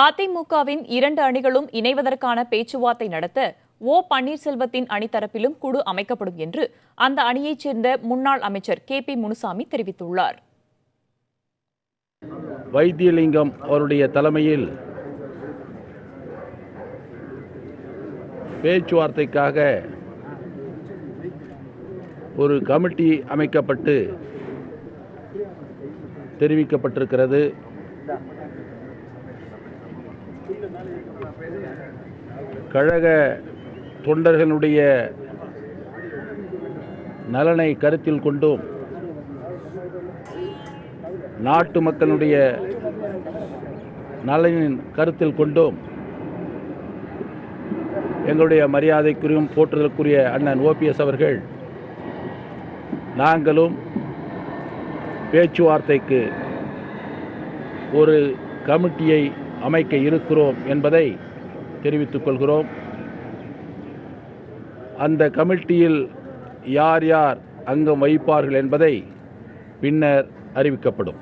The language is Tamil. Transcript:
அதிமுகவின் 2 அணிகளும் இணைவதற்கான பேச்சுவார்த்தை நடத்த ஓ பன்னீர்செல்வத்தின் அணித்தரப்பிலும் குழு அமைக்கப்படும் என்று அந்த அணியைச் சேர்ந்த முன்னாள் அமைச்சர் KP முனுசாமி தெரிவித்துள்ளார். வைத்தியலிங்கம் அவருடைய தலைமையில் பேச்சுவார்த்தைக்காக ஒரு கமிட்டி அமைக்கப்பட்டு தெரிவிக்கப்பட்டிருக்கிறது. கழக தொண்டர்களுடைய நலனை கருத்தில் கொண்டும் நாட்டு மக்களுடைய நலனின் கருத்தில் கொண்டும் எங்களுடைய மரியாதைக்குரியும் போற்றுதலுக்குரிய அண்ணன் OPS அவர்கள் நாங்களும் பேச்சுவார்த்தைக்கு ஒரு கமிட்டியை அமைக்க இருக்கிறோம் என்பதை தெரிவித்துக் கொள்கிறோம். அந்த கமிட்டியில் யார் யார் அங்கம் வகிப்பார்கள் என்பதை பின்னர் அறிவிக்கப்படும்.